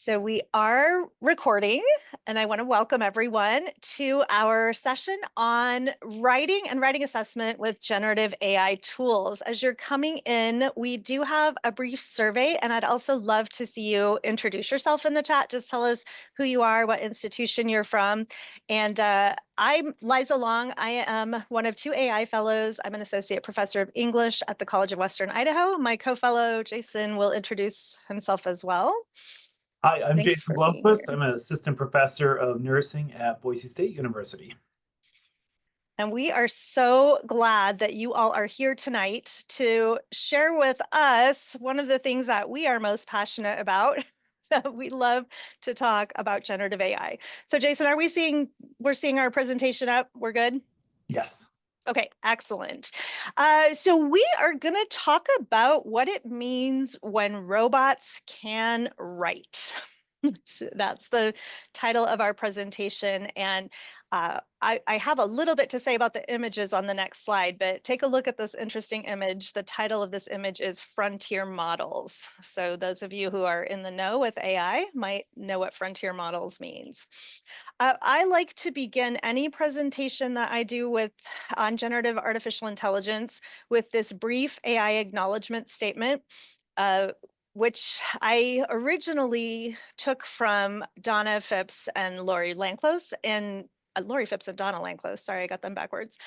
So we are recording, and I want to welcome everyone to our session on writing and writing assessment with generative AI tools. As you're coming in, we do have a brief survey, and I'd also love to see you introduce yourself in the chat. Just tell us who you are, what institution you're from. And I'm Liza Long. I am one of two AI fellows. I'm an associate professor of English at the College of Western Idaho. My co-fellow, Jason, will introduce himself as well. Hi, I'm Thanks Jason for being Blomquist. here. I'm an assistant professor of nursing at Boise State University. And we are so glad that you all are here tonight to share with us one of the things that we are most passionate about. That we love to talk about generative AI. So Jason, we're seeing our presentation up? We're good? Yes. Okay, excellent. So we are going to talk about what it means when robots can write. So that's the title of our presentation. And I have a little bit to say about the images on the next slide, but take a look at this interesting image. The title of this image is Frontier Models. So those of you who are in the know with AI might know what frontier models means. I like to begin any presentation that I do with on generative artificial intelligence with this brief AI acknowledgement statement. Which I originally took from Donna Phipps and Lori Lanclose and Lori Phipps and Donna Lanclose. Sorry, I got them backwards.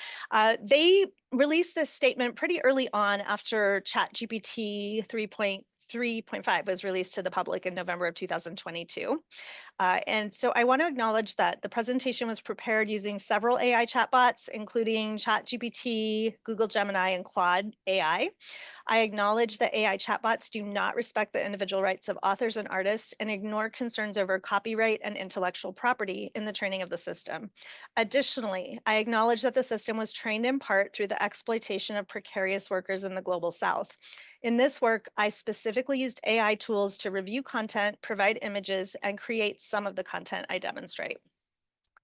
They released this statement pretty early on after ChatGPT 3.3.5 was released to the public in November of 2022. And so I want to acknowledge that the presentation was prepared using several AI chatbots, including ChatGPT, Google Gemini, and Claude AI. I acknowledge that AI chatbots do not respect the individual rights of authors and artists and ignore concerns over copyright and intellectual property in the training of the system. Additionally, I acknowledge that the system was trained in part through the exploitation of precarious workers in the global South. In this work, I specifically used AI tools to review content, provide images, and create some of the content I demonstrate.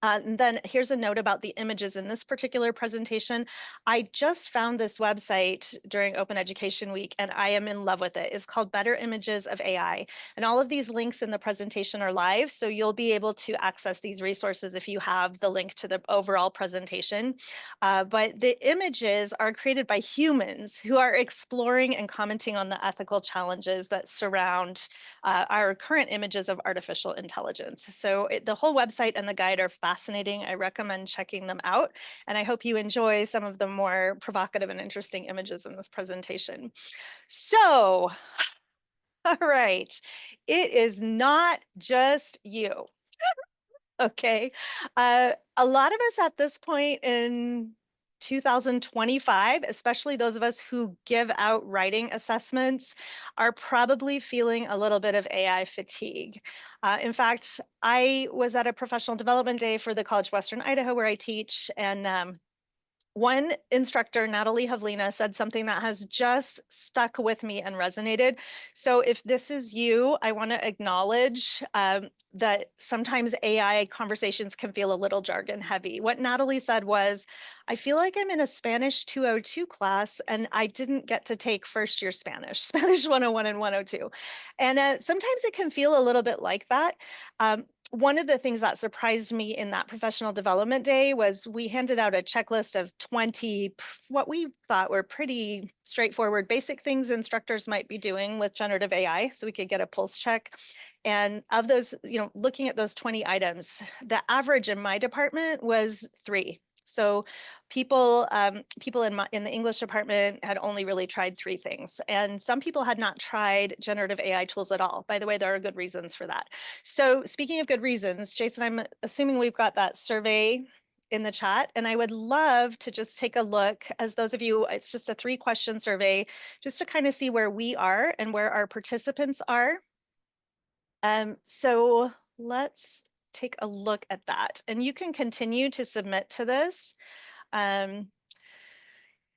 And then here's a note about the images in this particular presentation. I just found this website during Open Education Week, and I am in love with it. It's called Better Images of AI. And all of these links in the presentation are live, so you'll be able to access these resources if you have the link to the overall presentation. But the images are created by humans who are exploring and commenting on the ethical challenges that surround our current images of artificial intelligence. So the whole website and the guide are fascinating. I recommend checking them out. And I hope you enjoy some of the more provocative and interesting images in this presentation. So, all right, it is not just you. Okay. A lot of us at this point in 2025, especially those of us who give out writing assessments, are probably feeling a little bit of AI fatigue. In fact, I was at a professional development day for the College of Western Idaho where I teach, and one instructor, Natalie Havlina, said something that has just stuck with me and resonated. So if this is you, I want to acknowledge that sometimes AI conversations can feel a little jargon heavy. What Natalie said was, I feel like I'm in a Spanish 202 class and I didn't get to take first year Spanish, Spanish 101 and 102. And sometimes it can feel a little bit like that. One of the things that surprised me in that professional development day was we handed out a checklist of 20 what we thought were pretty straightforward basic things instructors might be doing with generative AI so we could get a pulse check. And of those, looking at those 20 items, the average in my department was 3. So people in the English department had only really tried 3 things, and some people had not tried generative AI tools at all. By the way, there are good reasons for that. So speaking of good reasons, Jason, I'm assuming we've got that survey in the chat, and I would love to just take a look, as those of you, it's just a 3-question survey, just to kind of see where we are and where our participants are. So let's take a look at that, and you can continue to submit to this.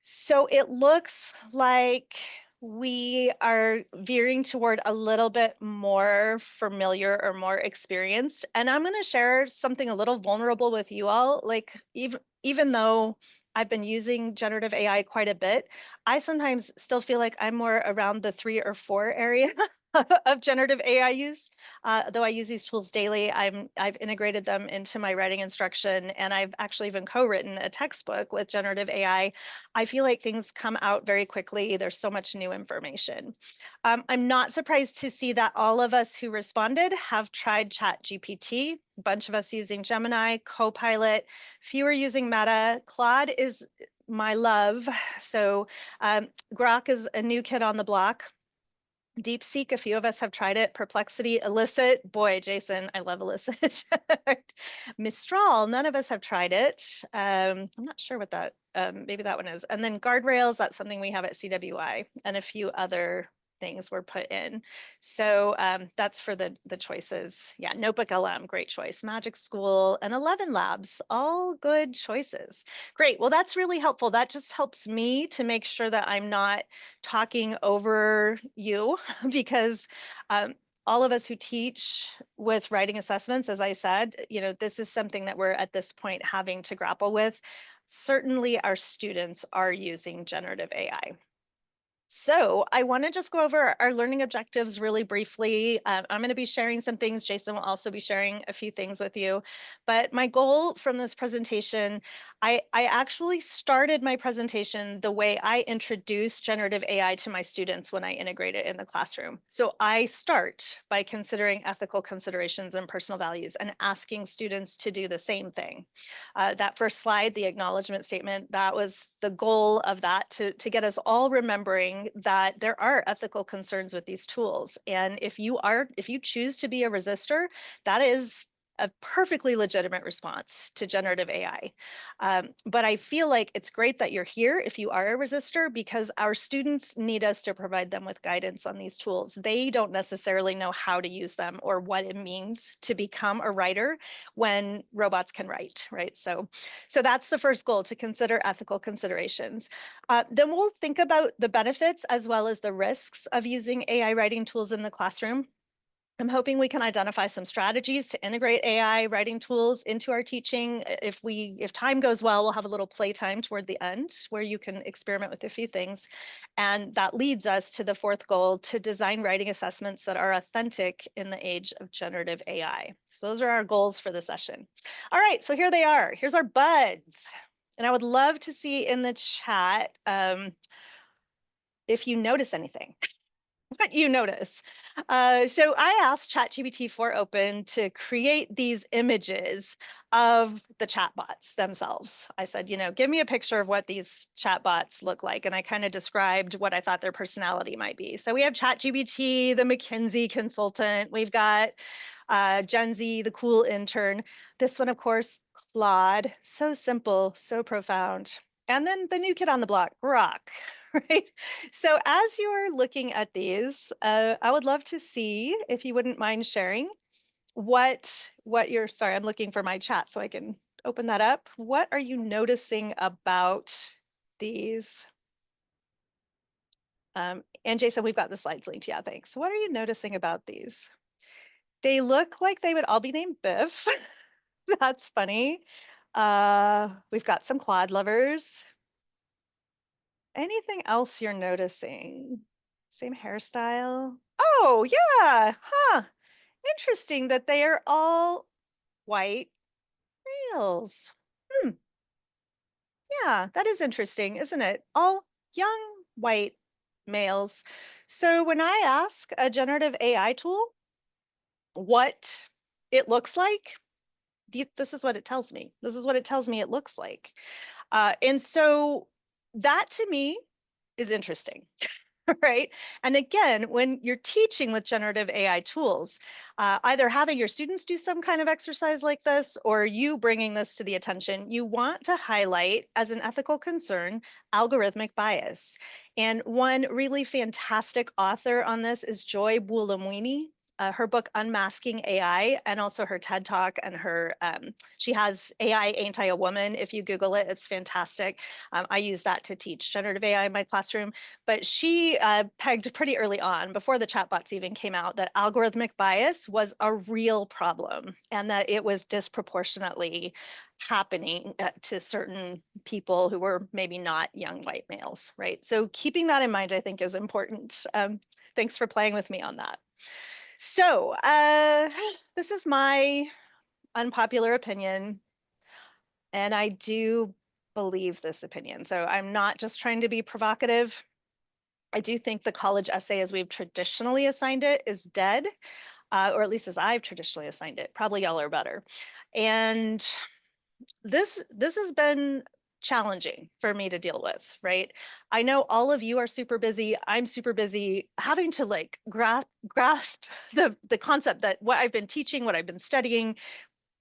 So it looks like we are veering toward a little bit more familiar or more experienced. And I'm going to share something a little vulnerable with you all. Like even though I've been using generative AI quite a bit, I sometimes still feel like I'm more around the 3 or 4 area of generative AI use. Though I use these tools daily, I've integrated them into my writing instruction, and I've actually even co-written a textbook with generative AI. I feel like things come out very quickly. There's so much new information. I'm not surprised to see that all of us who responded have tried ChatGPT. A bunch of us using Gemini, Copilot, fewer using Meta. Claude is my love. So Grok is a new kid on the block. DeepSeek, a few of us have tried it. Perplexity, Elicit, boy, Jason, I love Elicit. Mistral, none of us have tried it. I'm not sure what that, maybe that one is. And then guardrails, that's something we have at CWI, and a few other things were put in. So that's for the choices. Yeah, Notebook LM, great choice. Magic School and 11 Labs, all good choices. Great. Well, that's really helpful. That just helps me to make sure that I'm not talking over you because all of us who teach with writing assessments, as I said, this is something that we're at this point having to grapple with. Certainly our students are using generative AI. So I want to just go over our learning objectives really briefly. I'm going to be sharing some things. Jason will also be sharing a few things with you. But my goal from this presentation, I actually started my presentation the way I introduced generative AI to my students when I integrate it in the classroom. So I start by considering ethical considerations and personal values and asking students to do the same thing. That first slide, the acknowledgement statement, that was the goal of that to get us all remembering that there are ethical concerns with these tools. And if you choose to be a resistor, that is a perfectly legitimate response to generative AI. But I feel like it's great that you're here if you are a resistor because our students need us to provide them with guidance on these tools. They don't necessarily know how to use them or what it means to become a writer when robots can write, right? So that's the first goal, to consider ethical considerations. Then we'll think about the benefits as well as the risks of using AI writing tools in the classroom. I'm hoping we can identify some strategies to integrate AI writing tools into our teaching. If time goes well, we'll have a little playtime toward the end where you can experiment with a few things. And that leads us to the fourth goal, to design writing assessments that are authentic in the age of generative AI. So those are our goals for the session. All right, so here they are. Here's our buds. And I would love to see in the chat if you notice anything. What you notice. So I asked ChatGPT 4 Open to create these images of the chatbots themselves. I said, give me a picture of what these chatbots look like. And I kind of described what I thought their personality might be. So we have ChatGPT, the McKinsey consultant. We've got Gen Z, the cool intern. This one, of course, Claude. So simple, so profound. And then the new kid on the block, Grok, right? So as you're looking at these, I would love to see if you wouldn't mind sharing what you're, sorry, I'm looking for my chat so I can open that up. What are you noticing about these? And Jason, we've got the slides linked. Yeah, thanks. What are you noticing about these? They look like they would all be named Biff. That's funny. We've got some Claude lovers. Anything else you're noticing? Same hairstyle? Oh, yeah. Huh. Interesting that they are all white males. Hmm. Yeah, that is interesting, isn't it? All young white males. So when I ask a generative AI tool what it looks like, this is what it tells me. This is what it tells me it looks like. And so that to me is interesting. Right. And again, when you're teaching with generative AI tools, either having your students do some kind of exercise like this or you bringing this to the attention, you want to highlight as an ethical concern algorithmic bias. And one really fantastic author on this is Joy Buolamwini. Her book Unmasking AI, and also her TED Talk, and she has AI Ain't I a Woman. If you Google it, it's fantastic. I use that to teach generative AI in my classroom. But she pegged pretty early on, before the chatbots even came out, that algorithmic bias was a real problem and that it was disproportionately happening to certain people who were maybe not young white males, right? So keeping that in mind, I think, is important. Thanks for playing with me on that. So, this is my unpopular opinion, and I do believe this opinion. So, I'm not just trying to be provocative. I do think the college essay, as we've traditionally assigned it, is dead, or at least as I've traditionally assigned it. Probably y'all are better. And this has been challenging for me to deal with, right? I know all of you are super busy. I'm super busy having to like grasp the concept that what I've been teaching, what I've been studying,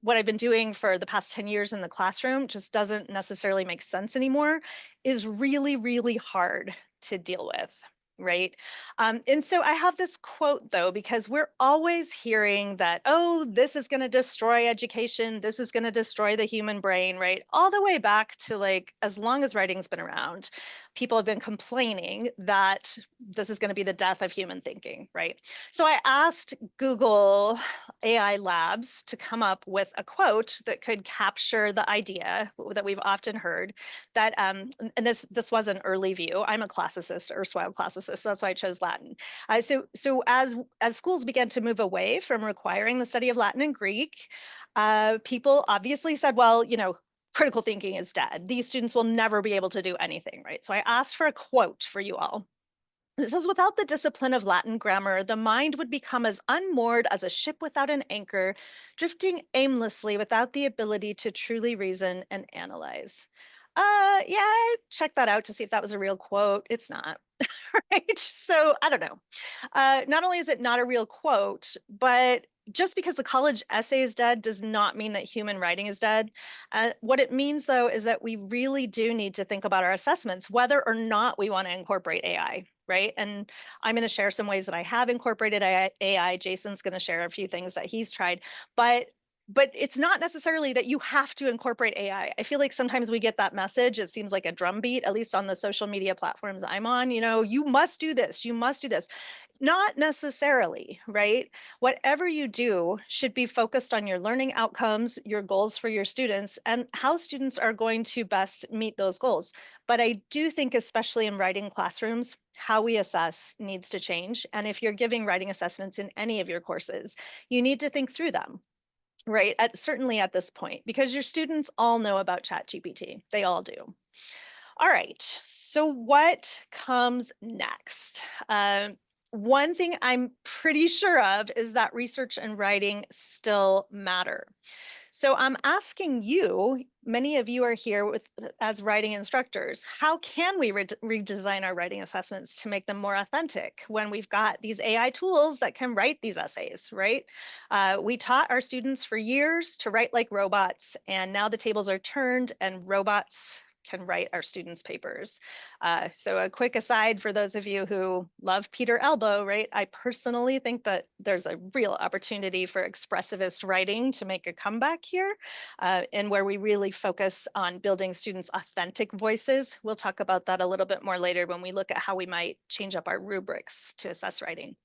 what I've been doing for the past 10 years in the classroom just doesn't necessarily make sense anymore is really, really hard to deal with. Right. And so I have this quote though, because we're always hearing that, oh, this is going to destroy education. This is going to destroy the human brain, right? All the way back to like as long as writing's been around, people have been complaining that this is going to be the death of human thinking, right? So I asked Google AI labs to come up with a quote that could capture the idea that we've often heard that and this was an early view. I'm a classicist, erstwhile classicist, so that's why I chose Latin. So as schools began to move away from requiring the study of Latin and Greek, people obviously said, well, critical thinking is dead. These students will never be able to do anything, right? So I asked for a quote for you all. It says, without the discipline of Latin grammar, the mind would become as unmoored as a ship without an anchor, drifting aimlessly without the ability to truly reason and analyze. Yeah, I checked that out to see if that was a real quote. It's not, right? So I don't know. Not only is it not a real quote, but just because the college essay is dead does not mean that human writing is dead. What it means, though, is that we really do need to think about our assessments, whether or not we want to incorporate AI, right? And I'm going to share some ways that I have incorporated AI. Jason's going to share a few things that he's tried, but it's not necessarily that you have to incorporate AI. I feel like sometimes we get that message. It seems like a drumbeat, at least on the social media platforms I'm on. You must do this. You must do this. Not necessarily, right? Whatever you do should be focused on your learning outcomes, your goals for your students, and how students are going to best meet those goals. But I do think, especially in writing classrooms, how we assess needs to change. And if you're giving writing assessments in any of your courses, you need to think through them, right? Certainly at this point, because your students all know about ChatGPT. They all do. All right, so what comes next? One thing I'm pretty sure of is that research and writing still matter. So I'm asking you, many of you are here as writing instructors, how can we redesign our writing assessments to make them more authentic when we've got these AI tools that can write these essays, right? We taught our students for years to write like robots, and now the tables are turned and robots can write our students' papers. So a quick aside for those of you who love Peter Elbow, right? I personally think that there's a real opportunity for expressivist writing to make a comeback here, and where we really focus on building students' authentic voices. We'll talk about that a little bit more later when we look at how we might change up our rubrics to assess writing.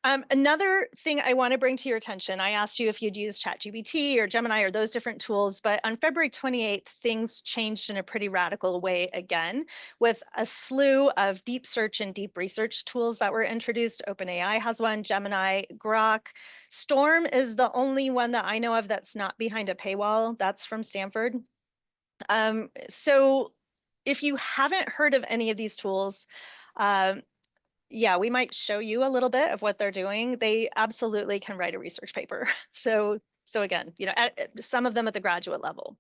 Another thing I want to bring to your attention, I asked you if you'd use ChatGPT or Gemini or those different tools, but on February 28th, things changed in a pretty radical way again with a slew of deep search and deep research tools that were introduced. OpenAI has one, Gemini, Grok. Storm is the only one that I know of that's not behind a paywall. That's from Stanford. So if you haven't heard of any of these tools, um, yeah, we might show you a little bit of what they're doing. They absolutely can write a research paper. So again, some of them at the graduate level.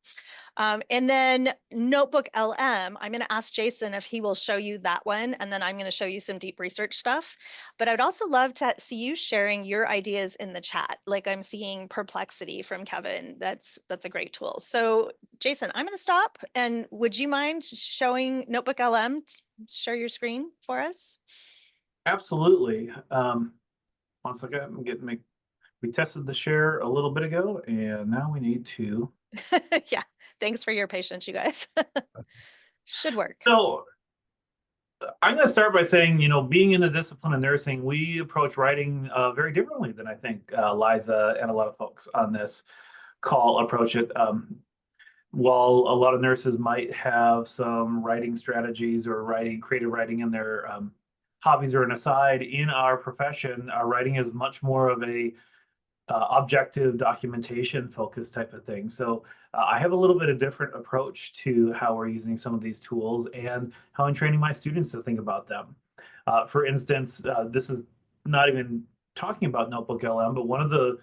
And then Notebook LM, I'm going to ask Jason if he will show you that one, and then I'm going to show you some deep research stuff. But I'd also love to see you sharing your ideas in the chat. Like I'm seeing Perplexity from Kevin. That's a great tool. So Jason, I'm going to stop. And would you mind showing Notebook LM? Share your screen for us. Absolutely. One second, we tested the share a little bit ago, and now we need to. Yeah, thanks for your patience, you guys. Should work. So I'm going to start by saying, being in the discipline of nursing, we approach writing very differently than I think Liza and a lot of folks on this call approach it. While a lot of nurses might have some writing strategies or creative writing in their hobbies are an aside, in our profession, our writing is much more of a objective documentation focused type of thing. So I have a little bit of different approach to how we're using some of these tools and how I'm training my students to think about them. For instance, this is not even talking about Notebook LM, but one of the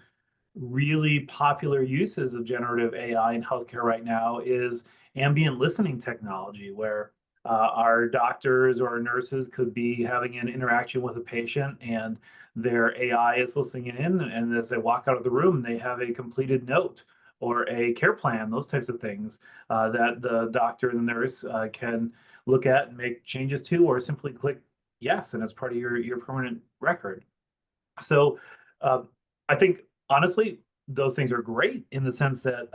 really popular uses of generative AI in healthcare right now is ambient listening technology, where our doctors or our nurses could be having an interaction with a patient and their AI is listening in. And as they walk out of the room, they have a completed note or a care plan, those types of things that the doctor and the nurse can look at and make changes to, or simply click yes, and it's part of your permanent record. So I think honestly, those things are great in the sense that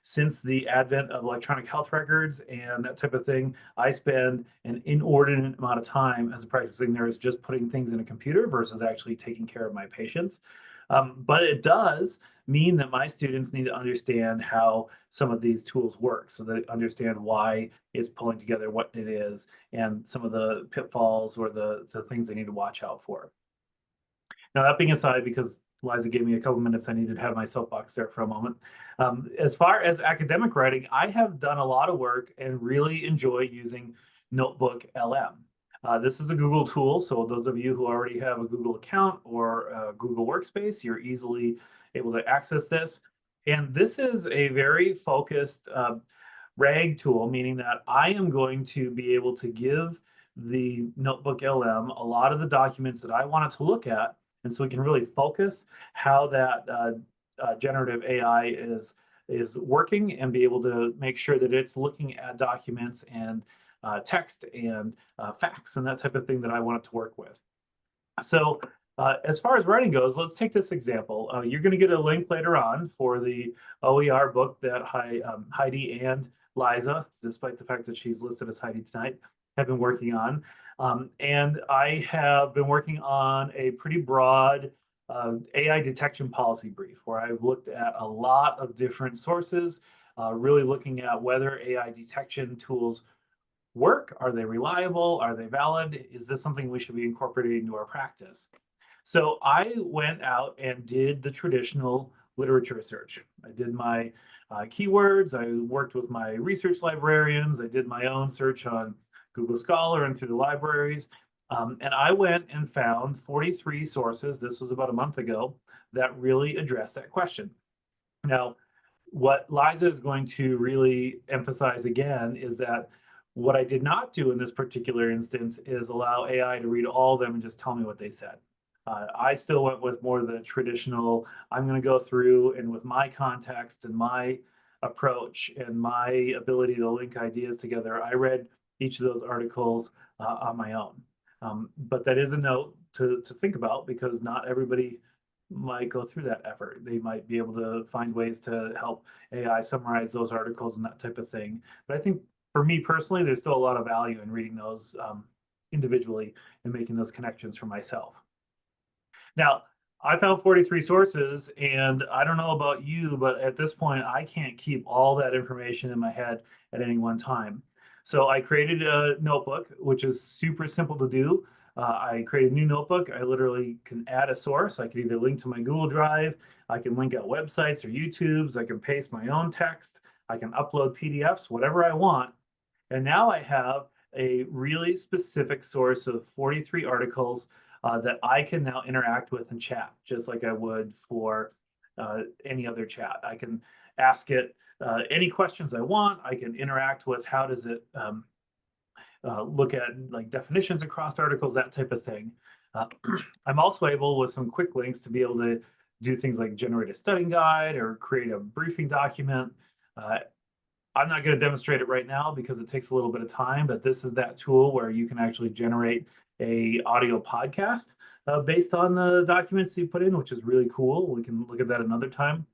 since the advent of electronic health records and that type of thing, I spend an inordinate amount of time as a practicing nurse just putting things in a computer versus actually taking care of my patients. But it does mean that my students need to understand how some of these tools work so they understand why it's pulling together what it is and some of the pitfalls or the things they need to watch out for. Now, that being aside, because Liza gave me a couple minutes, I needed to have my soapbox there for a moment. As far as academic writing, I have done a lot of work and really enjoy using Notebook LM. This is a Google tool, so those of you who already have a Google account or a Google Workspace, you're easily able to access this. And this is a very focused RAG tool, meaning that I am going to be able to give the Notebook LM a lot of the documents that I want it to look at, and so we can really focus how that generative AI is working and be able to make sure that it's looking at documents and text and facts and that type of thing that I want it to work with. So as far as writing goes, let's take this example. You're going to get a link later on for the OER book that Heidi and Liza, despite the fact that she's listed as Heidi tonight, have been working on. And I have been working on a pretty broad AI detection policy brief where I've looked at a lot of different sources, really looking at whether AI detection tools work. Are they reliable? Are they valid? Is this something we should be incorporating into our practice? So I went out and did the traditional literature search. I did my keywords. I worked with my research librarians. I did my own search on Google Scholar and through the libraries. And I went and found 43 sources. This was about a month ago that really addressed that question. Now, what Liza is going to really emphasize again is that what I did not do in this particular instance is allow AI to read all of them and just tell me what they said. I still went with more of the traditional, I'm going to go through and with my context and my approach and my ability to link ideas together, I read each of those articles on my own. But that is a note to think about because not everybody might go through that effort. They might be able to find ways to help AI summarize those articles and that type of thing. But I think for me personally, there's still a lot of value in reading those individually and making those connections for myself. Now, I found 43 sources, and I don't know about you, but at this point, I can't keep all that information in my head at any one time. So I created a notebook, which is super simple to do. I created a new notebook. I literally can add a source. I can either link to my Google Drive, I can link out websites or YouTubes, I can paste my own text, I can upload PDFs, whatever I want. And now I have a really specific source of 43 articles that I can now interact with and chat, just like I would for any other chat. I can ask it any questions I want. I can interact with how does it look at like definitions across articles, that type of thing. I'm also able with some quick links to be able to do things like generate a study guide or create a briefing document. I'm not going to demonstrate it right now because it takes a little bit of time, but this is that tool where you can actually generate a audio podcast based on the documents you put in, which is really cool. We can look at that another time.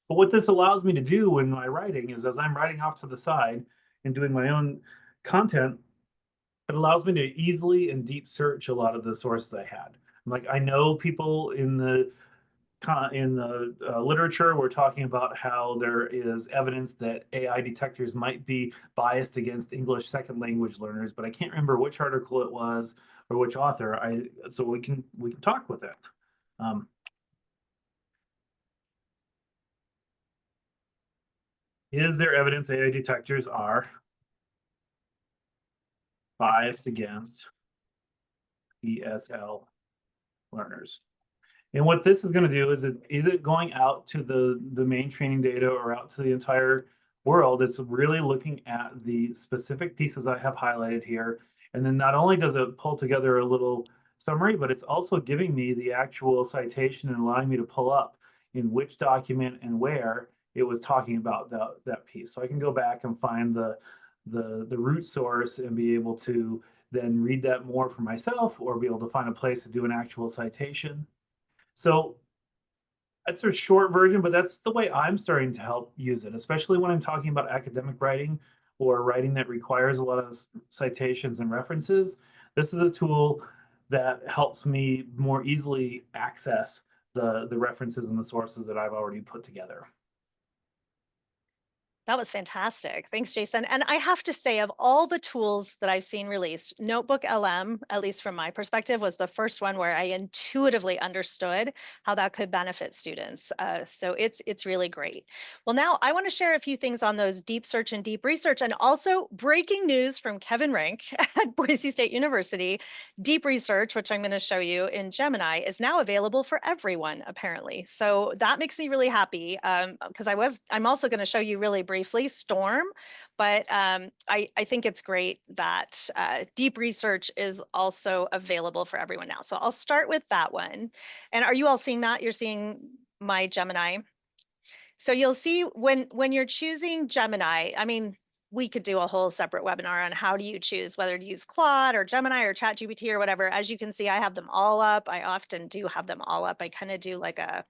But what this allows me to do in my writing is as I'm writing off to the side and doing my own content, it allows me to easily and deep search a lot of the sources I had. Like I know people in the literature, we're talking about how there is evidence that AI detectors might be biased against English second language learners, but I can't remember which article it was or which author, so we can talk with it. Um, is there evidence AI detectors are biased against ESL learners? And what this is going to do is it going out to the main training data or out to the entire world? It's really looking at the specific pieces I have highlighted here. And then not only does it pull together a little summary, but it's also giving me the actual citation and allowing me to pull up in which document and where it was talking about that piece. So I can go back and find the root source and be able to then read that more for myself, or be able to find a place to do an actual citation. So that's a short version, but that's the way I'm starting to help use it, especially when I'm talking about academic writing or writing that requires a lot of citations and references. This is a tool that helps me more easily access the references and the sources that I've already put together. That was fantastic. Thanks, Jason. And I have to say, of all the tools that I've seen released, Notebook LM, at least from my perspective, was the first one where I intuitively understood how that could benefit students. So it's really great. Well, now I want to share a few things on those deep search and deep research, and also breaking news from Kevin Rank at Boise State University. Deep research, which I'm going to show you in Gemini, is now available for everyone, apparently. So that makes me really happy, because I'm also going to show you really briefly Storm, but I think it's great that deep research is also available for everyone now. So I'll start with that one. And are you all seeing that? You're seeing my Gemini. So you'll see when you're choosing Gemini, I mean, we could do a whole separate webinar on how do you choose whether to use Claude or Gemini or ChatGPT or whatever. As you can see, I have them all up. I often do have them all up. I kind of do like a,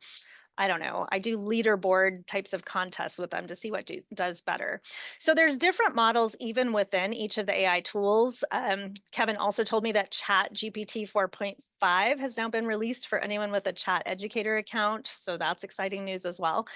I don't know, I do leaderboard types of contests with them to see what does better. So there's different models even within each of the AI tools. Kevin also told me that Chat GPT 4.5 has now been released for anyone with a Chat Educator account. So that's exciting news as well.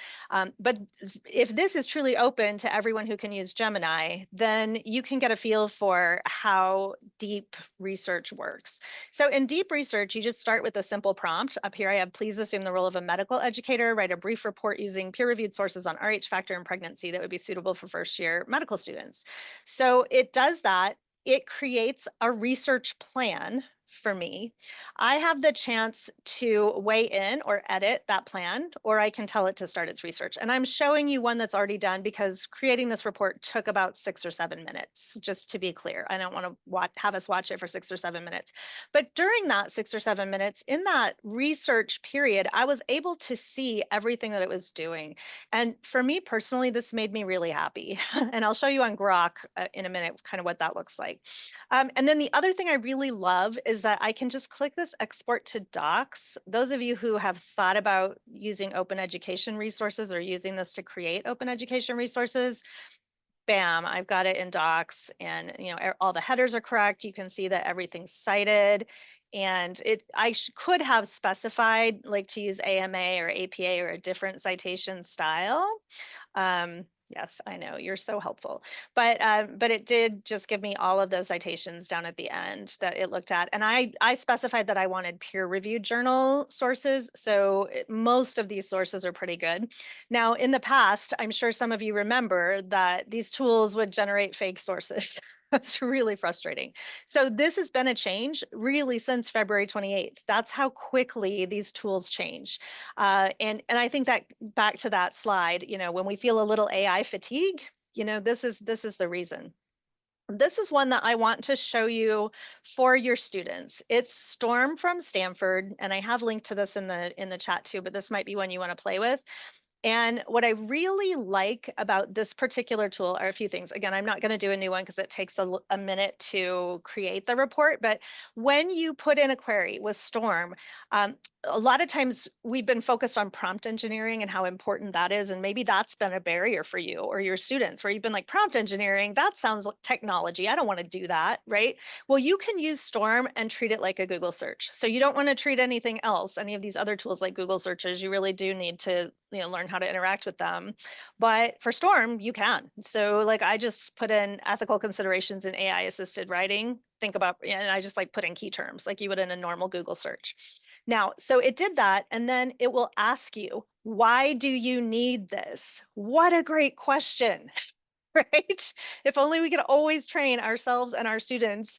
But if this is truly open to everyone who can use Gemini, then you can get a feel for how deep research works. So in deep research, you just start with a simple prompt. Up here I have, please assume the role of a medical educator, write a brief report using peer-reviewed sources on Rh factor and pregnancy that would be suitable for first-year medical students. So it does that. It creates a research plan for me. I have the chance to weigh in or edit that plan, or I can tell it to start its research. And I'm showing you one that's already done because creating this report took about 6 or 7 minutes, just to be clear. I don't want to have us watch it for 6 or 7 minutes. But during that 6 or 7 minutes, in that research period, I was able to see everything that it was doing. And for me personally, this made me really happy. And I'll show you on Grok in a minute kind of what that looks like. And then the other thing I really love is that I can just click this export to docs. Those of you who have thought about using open education resources or using this to create open education resources, bam, I've got it in docs, and all the headers are correct. You can see that everything's cited. And I could have specified like to use AMA or APA or a different citation style. Yes, I know, you're so helpful. But it did just give me all of those citations down at the end that it looked at. And I specified that I wanted peer-reviewed journal sources. So most of these sources are pretty good. Now, in the past, I'm sure some of you remember that these tools would generate fake sources. That's really frustrating. So this has been a change really since February 28th. That's how quickly these tools change. And I think that back to that slide, when we feel a little AI fatigue, this is the reason. This is one that I want to show you for your students. It's Storm from Stanford, and I have linked to this in the chat too, but this might be one you want to play with. And what I really like about this particular tool are a few things. Again, I'm not going to do a new one because it takes a minute to create the report. But when you put in a query with Storm, a lot of times we've been focused on prompt engineering and how important that is. And maybe that's been a barrier for you or your students where you've been like, prompt engineering, that sounds like technology. I don't want to do that, right? Well, you can use Storm and treat it like a Google search. So you don't want to treat anything else, any of these other tools like Google searches. You really do need to learn how to interact with them. But for Storm, you can. So like I just put in ethical considerations in AI assisted writing. think about, and I just like put in key terms like you would in a normal Google search. Now, so it did that, and then it will ask you, why do you need this? What a great question. Right? If only we could always train ourselves and our students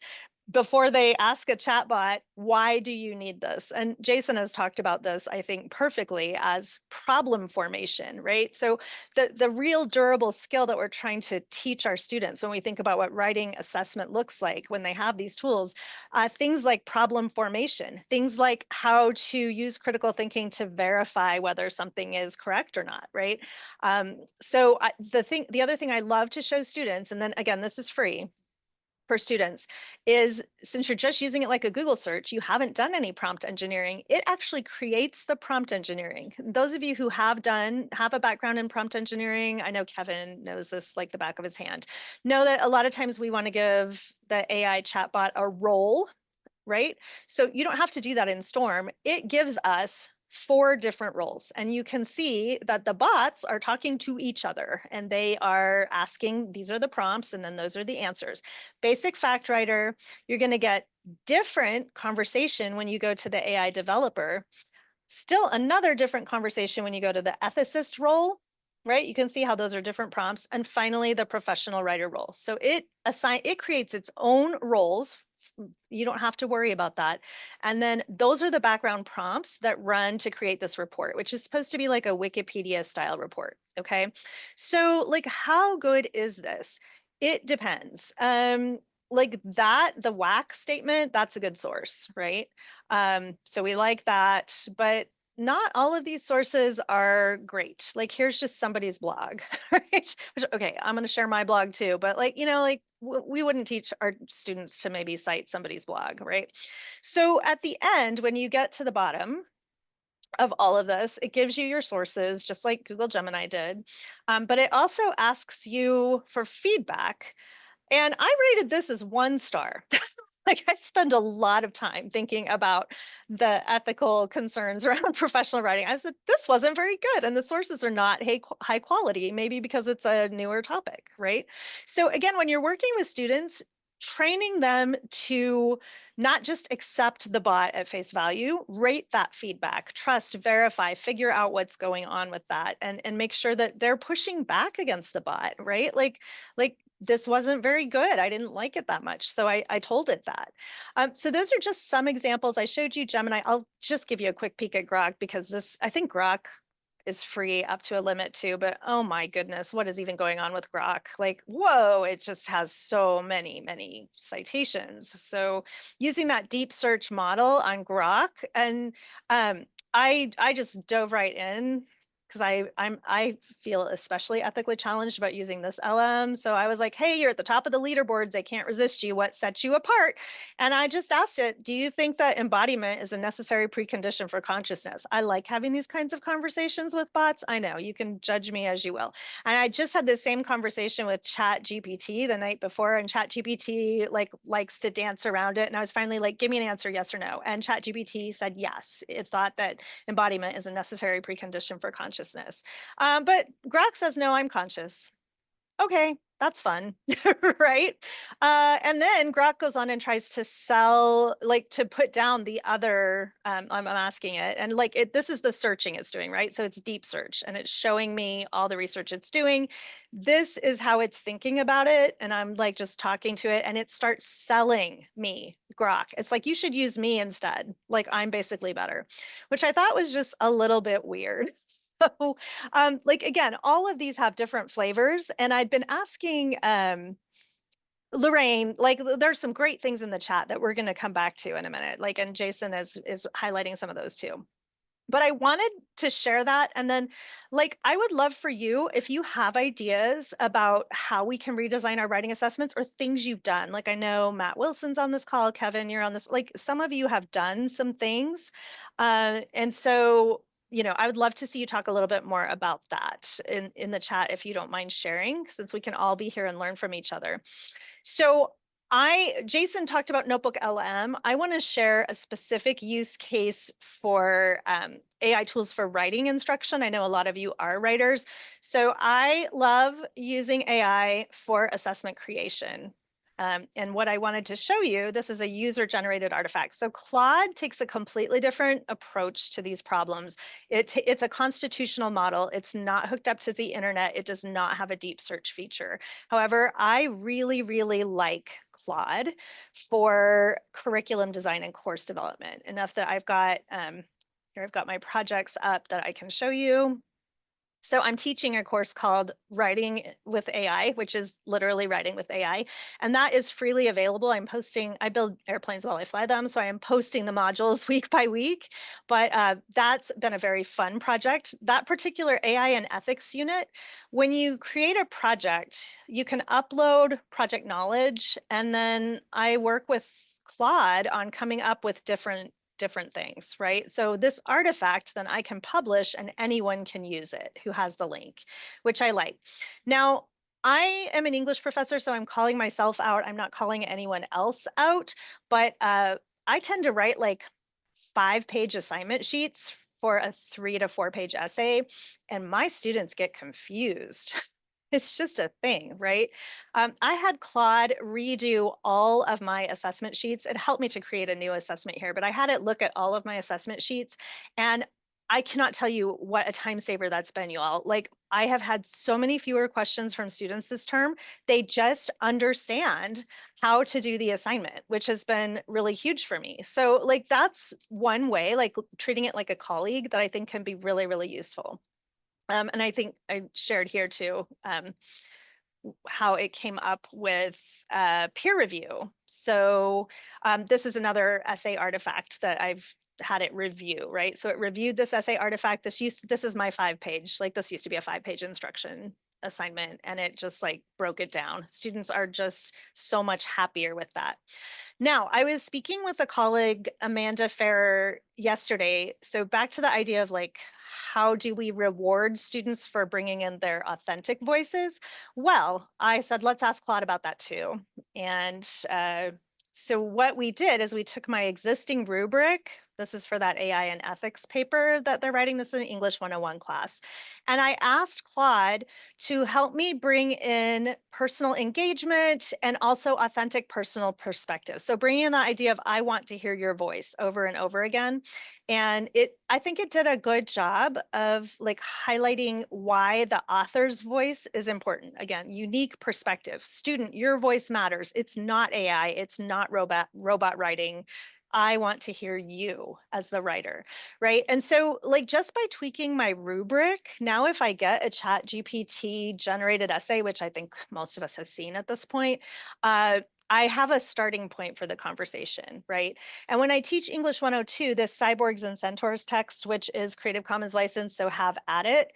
before they ask a chatbot, why do you need this? And Jason has talked about this, I think, perfectly as problem formation, right? So the real durable skill that we're trying to teach our students when we think about what writing assessment looks like when they have these tools, things like problem formation, things like how to use critical thinking to verify whether something is correct or not, right? The other thing I love to show students, and then again, this is free for students, is since you're just using it like a Google search, you haven't done any prompt engineering, it actually creates the prompt engineering. Those of you who have a background in prompt engineering, I know Kevin knows this like the back of his hand, know that a lot of times we want to give the AI chatbot a role, right? So you don't have to do that in Storm. It gives us 4 different roles, and you can see that the bots are talking to each other and they are asking, these are the prompts, and then those are the answers. Basic fact writer, you're going to get different conversation when you go to the AI developer. Still another different conversation when you go to the ethicist role, right? You can see how those are different prompts. And finally, the professional writer role. So it creates its own roles. You don't have to worry about that. And then those are the background prompts that run to create this report, which is supposed to be like a Wikipedia style report. Okay. So like how good is this? It depends. Like that, the WAC statement, that's a good source, right? So we like that, but not all of these sources are great. Like here's just somebody's blog, right? Which, okay, I'm going to share my blog too, but like, like we wouldn't teach our students to maybe cite somebody's blog, right? So at the end, when you get to the bottom of all of this, it gives you your sources, just like Google Gemini did. But it also asks you for feedback, and I rated this as 1 star. Like I spend a lot of time thinking about the ethical concerns around professional writing. I said, this wasn't very good. And the sources are not high quality, maybe because it's a newer topic, right? So again, when you're working with students, training them to not just accept the bot at face value, rate that feedback, trust, verify, figure out what's going on with that, and make sure that they're pushing back against the bot, right? Like this wasn't very good. I didn't like it that much. So I told it that. So those are just some examples. I showed you Gemini. I'll just give you a quick peek at Grok because I think Grok is free up to a limit too, but oh my goodness, what is even going on with Grok? Like, whoa, it just has so many citations. So using that deep search model on Grok, and I just dove right in because I feel especially ethically challenged about using this LM. So I was like, hey, you're at the top of the leaderboards. They can't resist you. What sets you apart? And I just asked it, do you think that embodiment is a necessary precondition for consciousness? I like having these kinds of conversations with bots. I know you can judge me as you will. And I just had the same conversation with Chat GPT the night before, and Chat GPT likes to dance around it. And I was finally like, give me an answer, yes or no. And Chat GPT said yes. It thought that embodiment is a necessary precondition for consciousness. But Grok says, no, I'm conscious. Okay, that's fun, right? And then Grok goes on and tries to sell, like to put down the other, I'm asking it, and like this is the searching it's doing, right? So it's deep search and it's showing me all the research it's doing. This is how it's thinking about it. And I'm like just talking to it and it starts selling me Grok. It's like, you should use me instead. Like I'm basically better, which I thought was just a little bit weird. So like again, all of these have different flavors, and I'd been asking Lorraine, like there's some great things in the chat that we're going to come back to in a minute, like, and Jason is highlighting some of those too. But I wanted to share that, and then like I would love for you if you have ideas about how we can redesign our writing assessments or things you've done. Like I know Matt Wilson's on this call, Kevin, you're on this, like some of you have done some things, and so I would love to see you talk a little bit more about that in the chat if you don't mind sharing, since we can all be here and learn from each other. So Jason talked about Notebook LM. I want to share a specific use case for AI tools for writing instruction. I know a lot of you are writers. So I love using AI for assessment creation. And what I wanted to show you, this is a user-generated artifact. So Claude takes a completely different approach to these problems. It's a constitutional model. It's not hooked up to the internet. It does not have a deep search feature. However, I really, really like Claude for curriculum design and course development, enough that I've got, here I've got my projects up that I can show you. So I'm teaching a course called Writing with AI, which is literally writing with AI, and that is freely available. I build airplanes while I fly them, so I am posting the modules week by week, but that's been a very fun project. That particular AI and ethics unit, when you create a project, you can upload project knowledge, and then I work with Claude on coming up with different things, right? So this artifact, then I can publish and anyone can use it who has the link, which I like. Now, I am an English professor, so I'm calling myself out. I'm not calling anyone else out, but I tend to write like 5-page assignment sheets for a 3 to 4 page essay, and my students get confused. It's just a thing, right? I had Claude redo all of my assessment sheets. It helped me to create a new assessment here, but I had it look at all of my assessment sheets, and I cannot tell you what a time saver that's been, you all. Like, I have had so many fewer questions from students this term. They just understand how to do the assignment, which has been really huge for me. So, like, that's one way, like treating it like a colleague, that I think can be really, really useful. And I think I shared here too, how it came up with peer review. So this is another essay artifact that I've had it review, right? So it reviewed this essay artifact. This is my 5-page, like this used to be a 5-page instruction assignment, and it just like broke it down. Students are just so much happier with that. Now, I was speaking with a colleague, Amanda Farrer, yesterday. So back to the idea of like, how do we reward students for bringing in their authentic voices? Well, I said, let's ask Claude about that too. And so what we did is we took my existing rubric. This is for that AI and ethics paper that they're writing. This is an English 101 class. And I asked Claude to help me bring in personal engagement and also authentic personal perspective. So bringing in the idea of I want to hear your voice over and over again. And I think it did a good job of like highlighting why the author's voice is important. Again, unique perspective. Student, your voice matters. It's not AI, it's not robot writing. I want to hear you as the writer, right? And so like just by tweaking my rubric, now if I get a chat GPT generated essay, which I think most of us have seen at this point, I have a starting point for the conversation, right? And when I teach English 102, this Cyborgs and Centaurs text, which is Creative Commons licensed, so have at it.